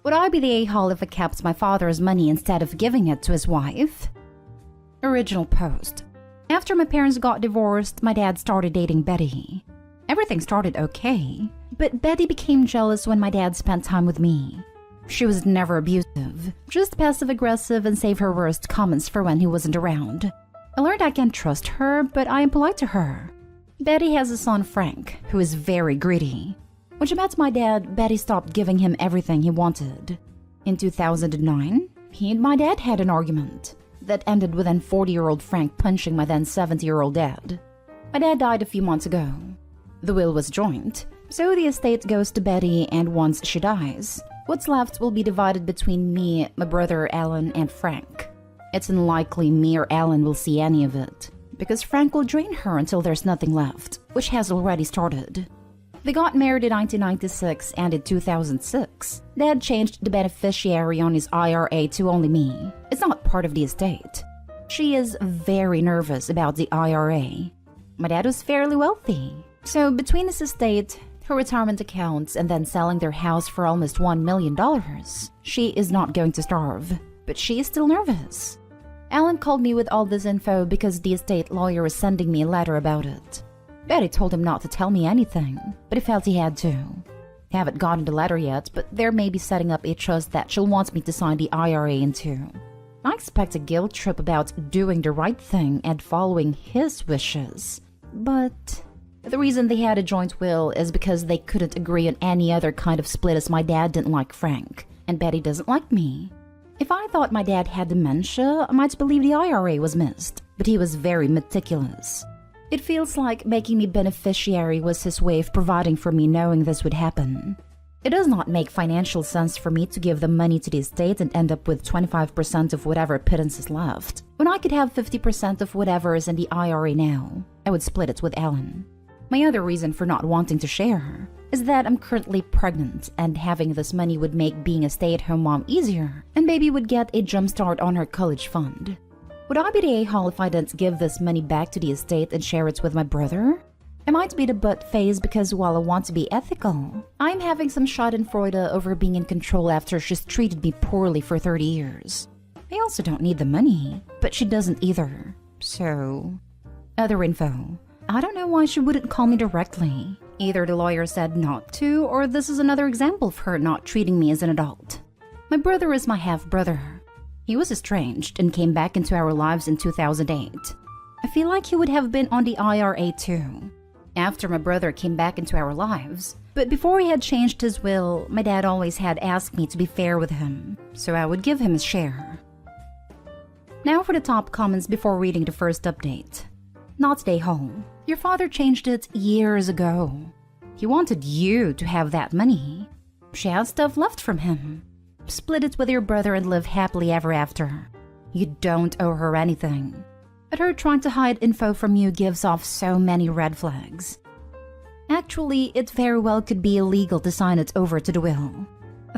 Would I be the a-hole if I kept my father's money instead of giving it to his wife? Original post. After my parents got divorced, my dad started dating Betty. Everything started okay, but Betty became jealous when my dad spent time with me. She was never abusive, just passive-aggressive and saved her worst comments for when he wasn't around. I learned I can't trust her, but I am polite to her. Betty has a son, Frank, who is very greedy. When she met my dad, Betty stopped giving him everything he wanted. In 2009, he and my dad had an argument that ended with then 40-year-old Frank punching my then 70-year-old dad. My dad died a few months ago. The will was joint, so the estate goes to Betty, and once she dies, what's left will be divided between me, my brother Alan, and Frank. It's unlikely me or Alan will see any of it, because Frank will drain her until there's nothing left, which has already started. They got married in 1996, and in 2006, Dad changed the beneficiary on his IRA to only me. It's not part of the estate. She is very nervous about the IRA. My dad was fairly wealthy, so between his estate, her retirement accounts, and then selling their house for almost $1 million, she is not going to starve, but she is still nervous. Alan called me with all this info because the estate lawyer is sending me a letter about it. Betty told him not to tell me anything, but he felt he had to. Haven't gotten the letter yet, but they're maybe setting up a trust that she'll want me to sign the IRA into. I expect a guilt trip about doing the right thing and following his wishes. But the reason they had a joint will is because they couldn't agree on any other kind of split, as my dad didn't like Frank, and Betty doesn't like me. If I thought my dad had dementia, I might believe the IRA was missed, but he was very meticulous. It feels like making me beneficiary was his way of providing for me, knowing this would happen. It does not make financial sense for me to give the money to the estate and end up with 25% of whatever pittance is left, when I could have 50% of whatever is in the IRA now. I would split it with Alan. My other reason for not wanting to share is that I'm currently pregnant, and having this money would make being a stay-at-home mom easier, and baby would get a jump start on her college fund. Would I be the a-hole if I didn't give this money back to the estate and share it with my brother? I might be the butt phase because while I want to be ethical, I'm having some schadenfreude over being in control after she's treated me poorly for 30 years. I also don't need the money, but she doesn't either. So, other info. I don't know why she wouldn't call me directly. Either the lawyer said not to, or this is another example of her not treating me as an adult. My brother is my half-brother. He was estranged and came back into our lives in 2008. I feel like he would have been on the IRA too, after my brother came back into our lives. But before he had changed his will, my dad always had asked me to be fair with him, so I would give him his share. Now for the top comments before reading the first update. Not stay home. Your father changed it years ago. He wanted you to have that money. She has stuff left from him. Split it with your brother and live happily ever after. You don't owe her anything. But her trying to hide info from you gives off so many red flags. Actually, it very well could be illegal to sign it over to the will.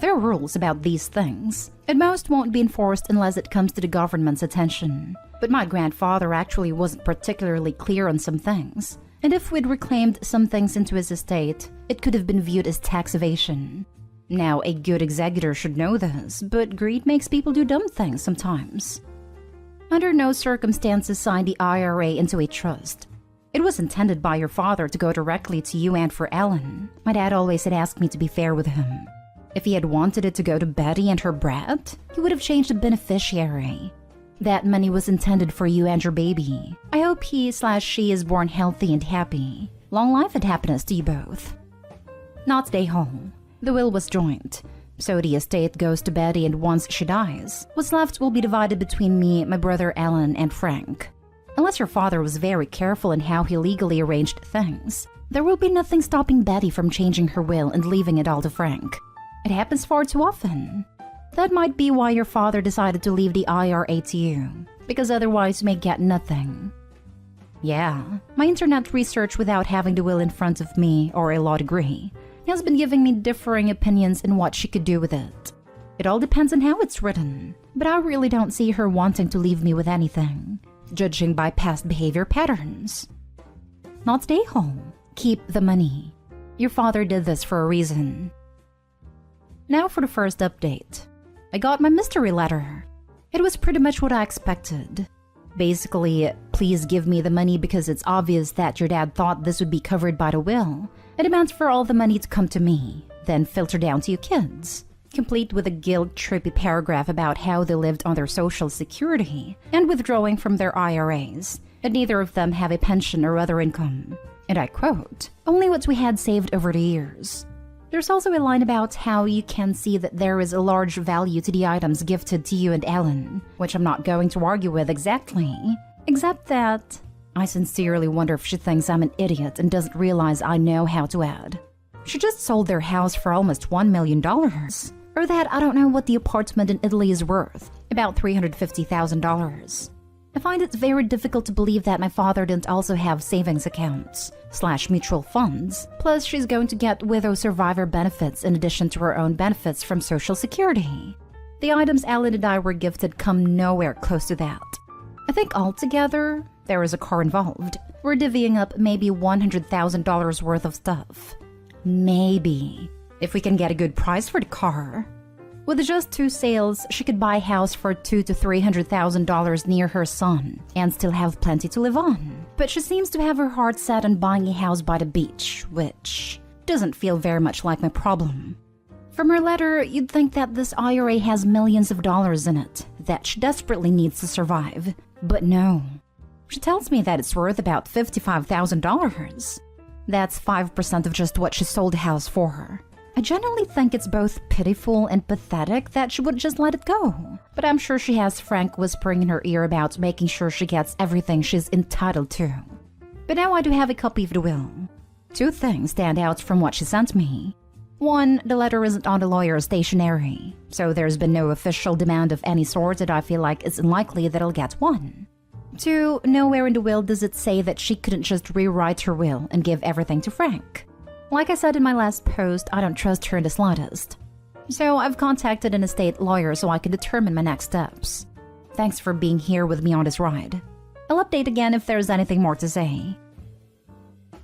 There are rules about these things, and most won't be enforced unless it comes to the government's attention. But my grandfather actually wasn't particularly clear on some things, and if we'd reclaimed some things into his estate, it could have been viewed as tax evasion. Now, a good executor should know this, but greed makes people do dumb things sometimes. Under no circumstances sign the IRA into a trust. It was intended by your father to go directly to you and for Ellen. My dad always had asked me to be fair with him. If he had wanted it to go to Betty and her brat, he would have changed the beneficiary. That money was intended for you and your baby. I hope he/she is born healthy and happy. Long life and happiness to you both. Not stay home. The will was joint, so the estate goes to Betty, and once she dies, what's left will be divided between me, my brother Alan, and Frank. Unless your father was very careful in how he legally arranged things, there will be nothing stopping Betty from changing her will and leaving it all to Frank. It happens far too often. That might be why your father decided to leave the IRA to you, because otherwise you may get nothing. Yeah, my internet research without having the will in front of me or a law degree has been giving me differing opinions in what she could do with it. It all depends on how it's written, but I really don't see her wanting to leave me with anything, judging by past behavior patterns. Not stay home. Keep the money. Your father did this for a reason. Now for the first update. I got my mystery letter. It was pretty much what I expected. Basically, please give me the money because it's obvious that your dad thought this would be covered by the will. It demands for all the money to come to me, then filter down to you kids. Complete with a guilt-trippy paragraph about how they lived on their social security and withdrawing from their IRAs, and neither of them have a pension or other income. And I quote, "Only what we had saved over the years." There's also a line about how you can see that there is a large value to the items gifted to you and Ellen, which I'm not going to argue with exactly, except that I sincerely wonder if she thinks I'm an idiot and doesn't realize I know how to add. She just sold their house for almost $1 million. Or that I don't know what the apartment in Italy is worth, about $350,000. I find it very difficult to believe that my father didn't also have savings accounts / mutual funds. Plus, she's going to get widow survivor benefits in addition to her own benefits from Social Security. The items Alan and I were gifted come nowhere close to that. I think altogether, there is a car involved. We're divvying up maybe $100,000 worth of stuff. Maybe. If we can get a good price for the car. With just 2 sales, she could buy a house for $200,000 to $300,000 near her son and still have plenty to live on. But she seems to have her heart set on buying a house by the beach, which doesn't feel very much like my problem. From her letter, you'd think that this IRA has millions of dollars in it that she desperately needs to survive. But no. She tells me that it's worth about $55,000. That's 5% of just what she sold the house for. I genuinely think it's both pitiful and pathetic that she would just let it go. But I'm sure she has Frank whispering in her ear about making sure she gets everything she's entitled to. But now I do have a copy of the will. 2 things stand out from what she sent me. 1, the letter isn't on the lawyer's stationery, so there's been no official demand of any sort and I feel like it's unlikely that I'll get one. 2, nowhere in the will does it say that she couldn't just rewrite her will and give everything to Frank. Like I said in my last post, I don't trust her in the slightest. So I've contacted an estate lawyer so I can determine my next steps. Thanks for being here with me on this ride. I'll update again if there's anything more to say.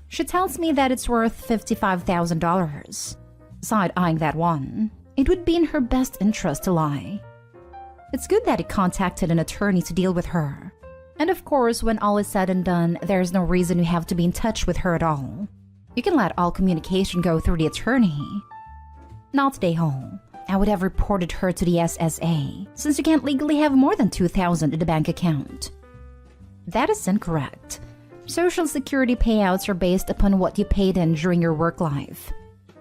She tells me that it's worth $55,000. Side-eyeing that one, it would be in her best interest to lie. It's good that he contacted an attorney to deal with her. And of course, when all is said and done, there's no reason you have to be in touch with her at all. You can let all communication go through the attorney. Not day whole. I would have reported her to the SSA, since you can't legally have more than $2,000 in the bank account. That is incorrect. Social Security payouts are based upon what you paid in during your work life.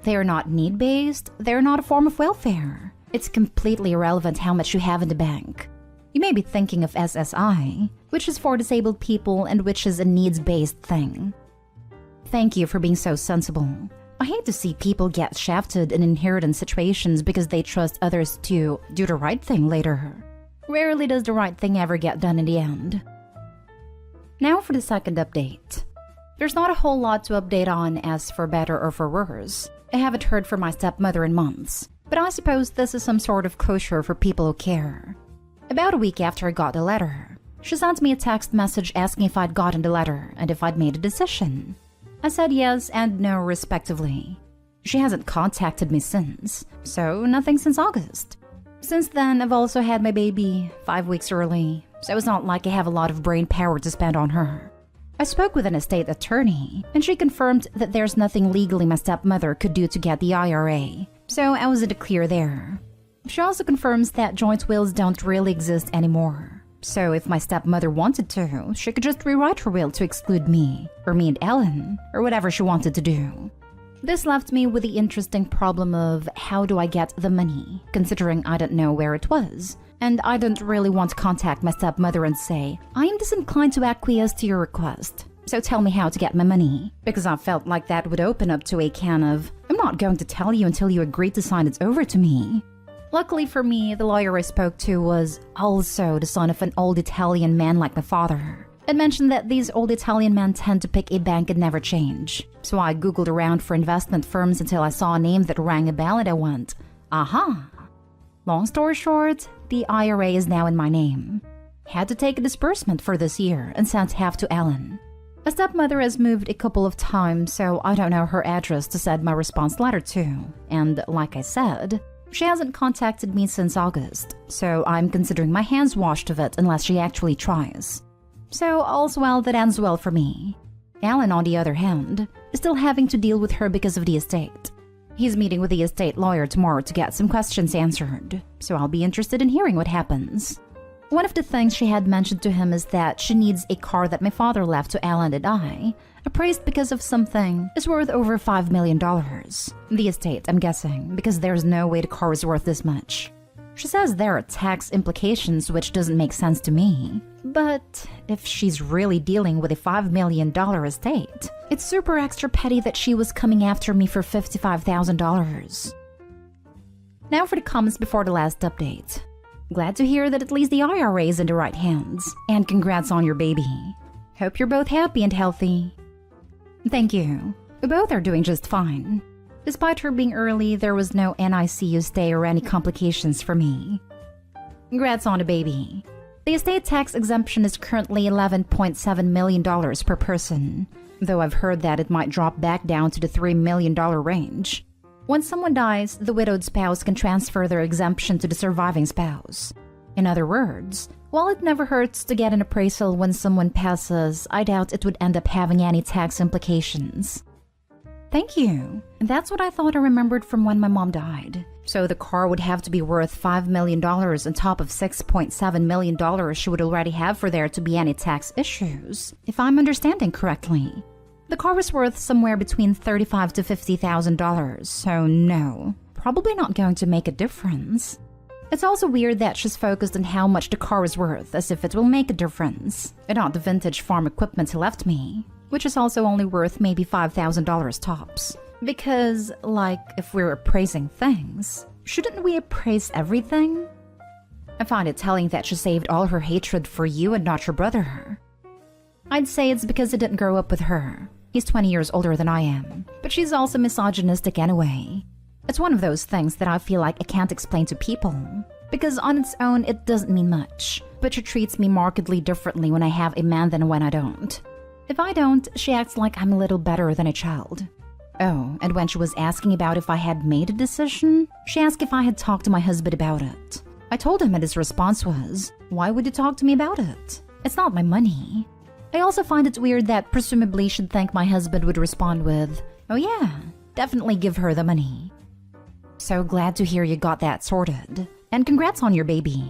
They are not need-based, they're not a form of welfare. It's completely irrelevant how much you have in the bank. You may be thinking of SSI, which is for disabled people and which is a needs-based thing. Thank you for being so sensible. I hate to see people get shafted in inheritance situations because they trust others to do the right thing later. Rarely does the right thing ever get done in the end. Now for the second update. There's not a whole lot to update on as for better or for worse. I haven't heard from my stepmother in months, but I suppose this is some sort of closure for people who care. About a week after I got the letter, she sent me a text message asking if I'd gotten the letter and if I'd made a decision. I said yes and no respectively. She hasn't contacted me since, so nothing since August. Since then, I've also had my baby 5 weeks early, so it's not like I have a lot of brain power to spend on her. I spoke with an estate attorney, and she confirmed that there's nothing legally my stepmother could do to get the IRA, so I was in the clear there. She also confirms that joint wills don't really exist anymore. So if my stepmother wanted to, she could just rewrite her will to exclude me, or me and Ellen, or whatever she wanted to do. This left me with the interesting problem of how do I get the money, considering I didn't know where it was. And I didn't really want to contact my stepmother and say, I am disinclined to acquiesce to your request, so tell me how to get my money, because I felt like that would open up to a can of, I'm not going to tell you until you agree to sign it over to me. Luckily for me, the lawyer I spoke to was also the son of an old Italian man like my father. It mentioned that these old Italian men tend to pick a bank and never change. So I googled around for investment firms until I saw a name that rang a bell and I went, aha! Long story short, the IRA is now in my name. Had to take a disbursement for this year and sent half to Ellen. My stepmother has moved a couple of times, so I don't know her address to send my response letter to. And like I said, She hasn't contacted me since August, so I'm considering my hands washed of it unless she actually tries. So all's well that ends well for me. Alan, on the other hand, is still having to deal with her because of the estate. He's meeting with the estate lawyer tomorrow to get some questions answered, so I'll be interested in hearing what happens. One of the things she had mentioned to him is that she needs a car that my father left to Alan and I, appraised because of something, is worth over $5 million. The estate, I'm guessing, because there's no way the car is worth this much. She says there are tax implications, which doesn't make sense to me. But if she's really dealing with a $5 million estate, it's super extra petty that she was coming after me for $55,000. Now for the comments before the last update. Glad to hear that at least the IRA is in the right hands, and congrats on your baby. Hope you're both happy and healthy. Thank you. We both are doing just fine. Despite her being early, there was no NICU stay or any complications for me. Congrats on the baby. The estate tax exemption is currently $11.7 million per person, though I've heard that it might drop back down to the $3 million range. When someone dies, the widowed spouse can transfer their exemption to the surviving spouse. In other words, while it never hurts to get an appraisal when someone passes, I doubt it would end up having any tax implications. Thank you. That's what I thought I remembered from when my mom died. So the car would have to be worth $5 million on top of $6.7 million she would already have for there to be any tax issues, if I'm understanding correctly. The car was worth somewhere between $35,000 to $50,000, so no, probably not going to make a difference. It's also weird that she's focused on how much the car is worth, as if it will make a difference, and not the vintage farm equipment he left me, which is also only worth maybe $5,000 tops. Because, like, if we're appraising things, shouldn't we appraise everything? I find it telling that she saved all her hatred for you and not your brother. I'd say it's because I didn't grow up with her. He's 20 years older than I am, but she's also misogynistic anyway. It's one of those things that I feel like I can't explain to people, because on its own it doesn't mean much, but she treats me markedly differently when I have a man than when I don't. If I don't, she acts like I'm a little better than a child. Oh, and when she was asking about if I had made a decision, she asked if I had talked to my husband about it. I told him and his response was, "Why would you talk to me about it? It's not my money." I also find it weird that presumably she'd think my husband would respond with, "Oh yeah, definitely give her the money." So glad to hear you got that sorted, and congrats on your baby.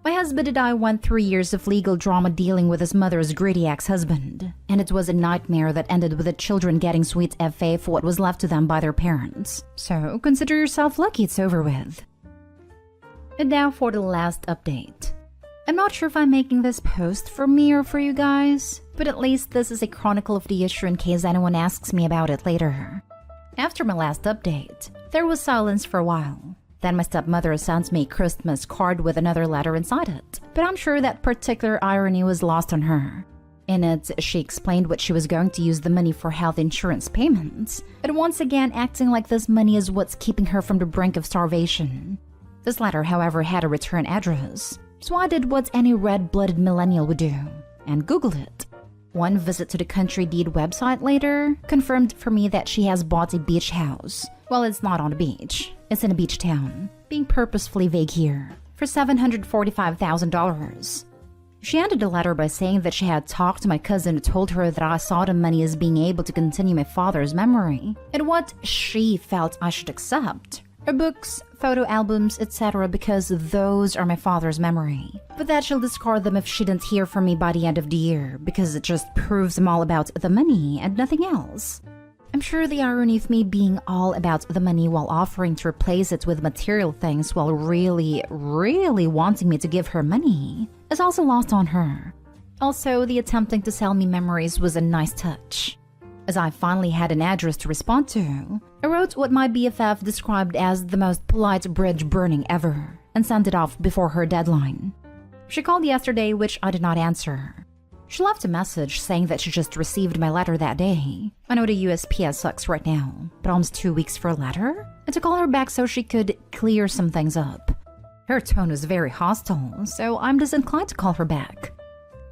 My husband and I went 3 years of legal drama dealing with his mother's greedy ex-husband, and it was a nightmare that ended with the children getting sweet FA for what was left to them by their parents. So consider yourself lucky it's over with. And now for the last update. I'm not sure if I'm making this post for me or for you guys, but at least this is a chronicle of the issue in case anyone asks me about it later. After my last update, there was silence for a while. Then my stepmother sent me a Christmas card with another letter inside it, but I'm sure that particular irony was lost on her. In it, she explained what she was going to use the money for health insurance payments, and once again acting like this money is what's keeping her from the brink of starvation. This letter, however, had a return address, so I did what any red-blooded millennial would do, and Googled it. One visit to the Country Deed website later confirmed for me that she has bought a beach house. Well, it's not on a beach. It's in a beach town, being purposefully vague here, for $745,000. She ended the letter by saying that she had talked to my cousin who told her that I saw the money as being able to continue my father's memory, and what she felt I should accept are books, photo albums, etc. because those are my father's memory, but that she'll discard them if she didn't hear from me by the end of the year because it just proves I'm all about the money and nothing else. I'm sure the irony of me being all about the money while offering to replace it with material things while really wanting me to give her money is also lost on her. Also, the attempting to sell me memories was a nice touch. As I finally had an address to respond to, I wrote what my BFF described as the most polite bridge burning ever and sent it off before her deadline. She called yesterday, which I did not answer. She left a message saying that she just received my letter that day. I know the USPS sucks right now, but almost 2 weeks for a letter? And to call her back so she could clear some things up. Her tone was very hostile, so I'm disinclined to call her back.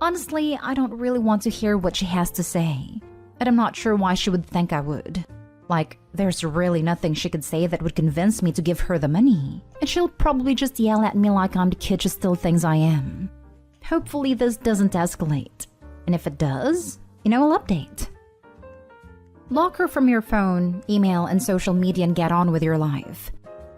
Honestly, I don't really want to hear what she has to say, and I'm not sure why she would think I would. Like, there's really nothing she could say that would convince me to give her the money, and she'll probably just yell at me like I'm the kid she still thinks I am. Hopefully this doesn't escalate, and if it does, I'll update. Block her from your phone, email, and social media and get on with your life.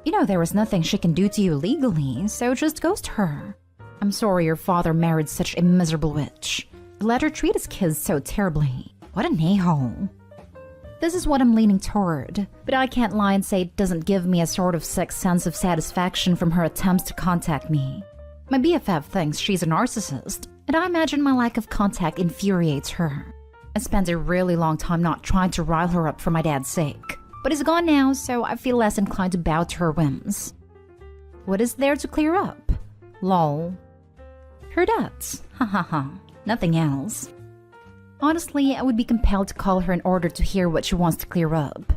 There is nothing she can do to you legally, so just ghost her. I'm sorry your father married such a miserable witch. Let her treat his kids so terribly. What an a-hole. This is what I'm leaning toward, but I can't lie and say it doesn't give me a sort of sick sense of satisfaction from her attempts to contact me. My BFF thinks she's a narcissist, and I imagine my lack of contact infuriates her. I spent a really long time not trying to rile her up for my dad's sake, but he's gone now, so I feel less inclined to bow to her whims. What is there to clear up? Lol. Her debts. Ha ha ha. Nothing else. Honestly, I would be compelled to call her in order to hear what she wants to clear up.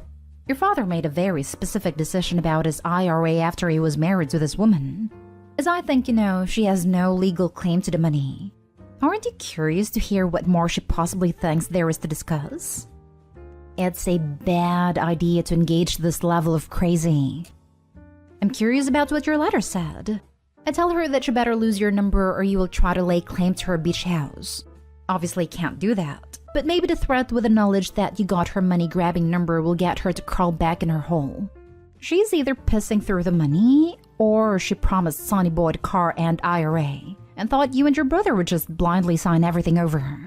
Your father made a very specific decision about his IRA after he was married to this woman. As I think she has no legal claim to the money. Aren't you curious to hear what more she possibly thinks there is to discuss? It's a bad idea to engage this level of crazy. I'm curious about what your letter said. I tell her that you better lose your number or you will try to lay claim to her beach house. Obviously can't do that, but maybe the threat with the knowledge that you got her money-grabbing number will get her to crawl back in her hole. She's either pissing through the money, or she promised Sonny Boy the car and IRA, and thought you and your brother would just blindly sign everything over her.